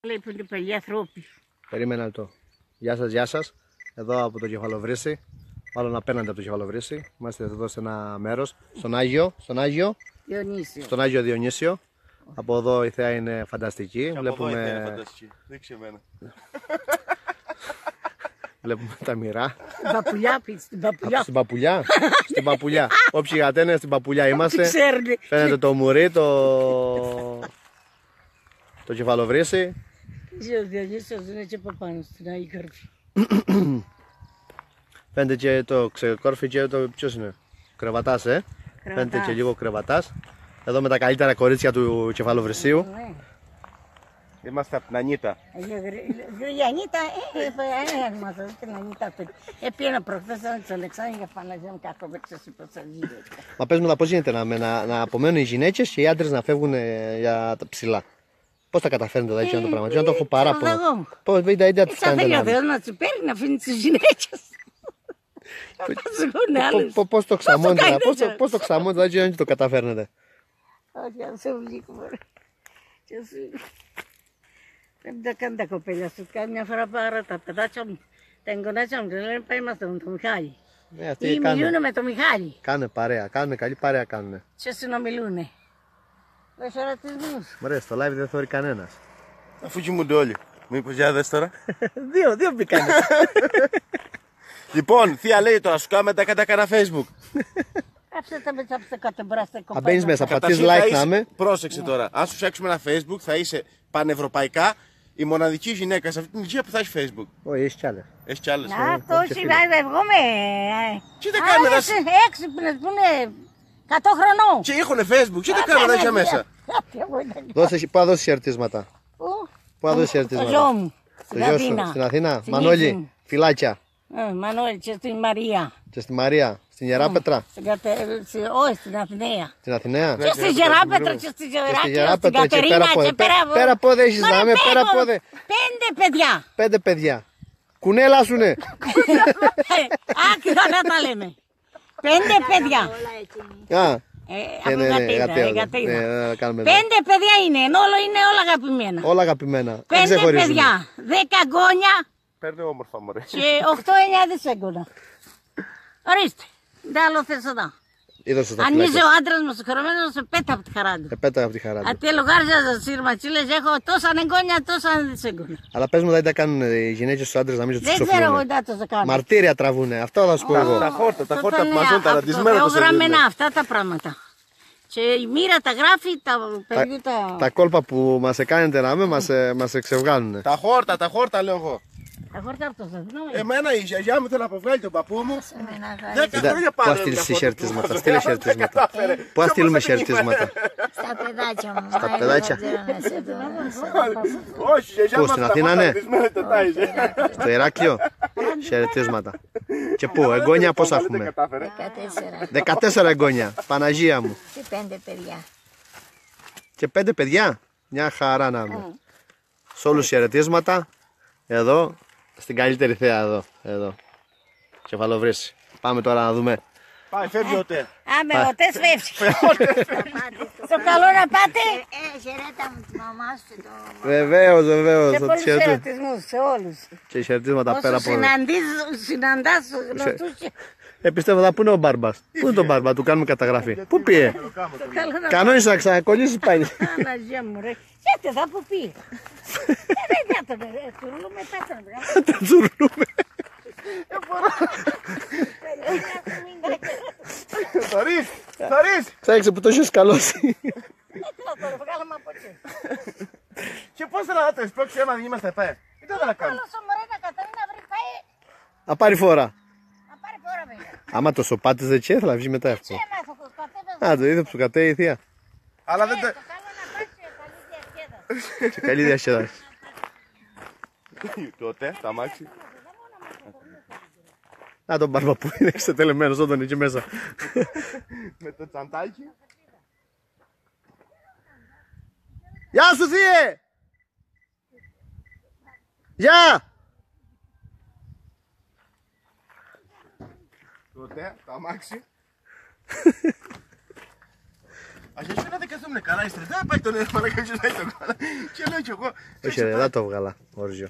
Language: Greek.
Βλέπουν παλιά ανθρώποι. Περίμενα το. Γεια σας, γεια σας. Εδώ από το Κεφαλοβρύσι. Μάλλον απέναντι από το Κεφαλοβρύσι. Είμαστε εδώ σε ένα μέρος. Στον Άγιο Διονύσιο. Στον Άγιο Διονύσιο. Από εδώ η θέα είναι φανταστική. Βλέπουμε... φανταστική. Δείξε εμένα. Βλέπουμε τα μοιρά. Στην Παπουλιά. Στην Παπουλιά. Όποιοι γατένε στην Παπουλιά είμαστε. Ξέρετε. Φαίνεται το μουρί, το Κεφαλοβρύσι. Ο Διονύσιος είναι και από πάνω στην Άγια Κορφή. Φαίνεται και το ξεκόρφι και το ποιος είναι. Κρεβατάς, Φαίνεται και λίγο κρεβατάς. Εδώ με τα καλύτερα κορίτσια του Κεφαλοβρυσίου. Είμαστε από την Ανίτα. Η Ανίτα, μας την Ανίτα. Πήγαινα προχθές της Αλεξάνδρου για Παναγία μου καθόβεξα στην Πασαγίδα. Μα πες μου πώς γίνεται να απομένουν οι γυναίκες και οι άντρες να φεύγουν για τα ψηλά. Πώς τα καταφέρνετε δηλαδή αυτό το πράγμα, να το έχω παράπονο. Πώς δεν τους κάνετε να τους παίρνει να αφήνει τις γυναίκες. Πώς το ξαμώνετε, δεν το καταφέρνετε. Όχι, αν σε βλύκω μωρέ. Πρέπει να κάνει τα κοπέλια σου. Μια φορά πάρω τα παιδάκια μου, τα εγγονάκια μου, και λένε πάει είμαστε με το Μιχάλη. Ή μιλούνε με το Μιχάλη. Κάνε παρέα, κάνουν καλή παρέα κάνουνε. Και συνομιλούνε. Δες ερωτισμούς. Μωρέ, στο live δεν θωρεί κανένας. Αφού κοιμούνται όλοι. Μήπως για δες τώρα. Δύο μπήκανε. Λοιπόν, θεία λέει τώρα, σου κάνουμε τα κάνα Facebook. Άψτε με τσάψτε κάτω μπράστε κοπέλα. Αν μπαίνεις μέσα, πατήσεις like να είμαι. Πρόσεξε τώρα, αν σου φτιάξουμε ένα Facebook θα είσαι πανευρωπαϊκά η μοναδική γυναίκα σε αυτή την ηλικία που θα έχει Facebook. Όχι, έχει κι άλλες. Έχει κι άλλες. Να, τόσοι εγώ με. Τι δεν κάνουμε εδώ. Έξυπνες που είναι 100 χρονών. Και έχουνε Facebook, τι δεν κάνουμε εδώ μέσα. Πού θα δώσεις χαιρετίσματα. Πού θα δώσεις χαιρετίσματα. Το γιο μου. Το γιο σου, στην Αθήνα. Μανώλη, φιλάκια. Μανώλη και στην Μαρία. Και στη Μαρία, στην Γεράπετρα. Όχι, στην Αθηναία. Στην Αθηναία. Και στη Γεράπετρα και στη Γεράπετρα. Και πέρα πόδε έχεις να είμαι, πέρα πόδε. 5 παιδιά. 5 παιδιά. Κουνέλα σου ναι. Άκουγα να τα λέμε. 5 παιδιά. Πέντε παιδιά είναι, όλο είναι όλα αγαπημένα. Όλα αγαπημένα. 5 παιδιά, 10 γκόνια. Παίρνει όμορφα μωρέ. Και 8-9 δισέγγωνα. Ορίστε, δεν άλλο θες εδώ. Αν είσαι ο άντρας μου συγχωρεμένος, σε πέτα από τη χαρά του. Πέτα από τη χαρά του. Αντί λογάριζα σύρματσίλες, έχω τόσα εγγόνια, τόσα δισέγγωνα. Αλλά πες μου, δεν τα κάνουν οι γυναίκες στους άντρες να μην τους ξοφλούν. Δεν ξέρω εγώ τι θα το κάνουν. Μαρτύρια τραβούνε, αυτό θα σου πω εγώ. Τα χόρτα που μαζούν τα ρατισμένα το γραμμένα αυτά τα πράγματα. Και η μοίρα τα γράφει, τα παιδιά τα... Τα κόλπα που μας κάνετε να με μας εξευγάνουνε. Τα χόρτα λέω εγώ. Τα χόρτα αυτό σας δίνω. Εμένα η γιαγιά μου θέλει να αποβγάλει τον παππού μου. 10 χρόνια πάνω. Πού θα στείλεις χαιρετίσματα, στείλε χαιρετίσματα. Πού θα στείλουμε χαιρετίσματα. Στα παιδάκια μου. Στα παιδάκια. Όχι, η γιαγιά μου στην Αθήνα ναι. Στο Ηράκλειο. Χαιρετίσματα. Και πού, εγγόνια πόσα έχουμε. 14 εγγόνια, Παναγία μου. Και 5 παιδιά. Και 5 παιδιά, μια χαρά να είμαι. Σε όλους χαιρετίσματα. Εδώ, στην καλύτερη θέα εδώ. Κεφαλοβρύσι. Πάμε τώρα να δούμε. Πάει, φεύγει ο ΤΕ. Άμε, ο ΤΕΣ φεύγει. Στο καλό να πάτε. Χαιρέτα μου τη μαμά σου και το... Βεβαίως. Και πολλούς χαιρετισμούς σε όλους. Και χαιρετίσματα πέρα από... Συναντάς γνωστούς. Πιστεύω θα πούνε ο Μπάρμπας. Πού είναι το Μπάρμπα, του κάνουμε καταγραφή. Πού πήγε. Κανόνισε να ξανακολλήσεις πάλι. Αναγία μου ρε. Γιατί θα που πήγε. Δεν θα τον τσουρλούμε, τα τσουρλούμε. Θωρείς. Ξέρεις που το έχεις καλώσει. Και πώς θέλω να το εισπρώξει άμα δεν είμαστε πέ. Τι τώρα να κάνουμε. Να πάρει φορά. Άμα το σοπάτης δεν τσέ, θα βγει μετά εύκολα. Α, το είδε που σου κατέει η θεία. Αλλά δεν το... Σε καλή διασκέδαση. Τότε, τα αμάξι. Α, τον Μπάρμπα που είναι εξετελεμένος όταν είναι εκεί μέσα. Με το τσαντάκι. Γεια σου θύε! Γεια! Τότε, το αμάξι. Ας έτσι να δεν καθόμουν καλά, είστε. Δεν πάει το νερό, αλλά κάποιος να το καλά. Και λέω κι εγώ. Όχι ρε, δεν το βγάλα, όριζιο.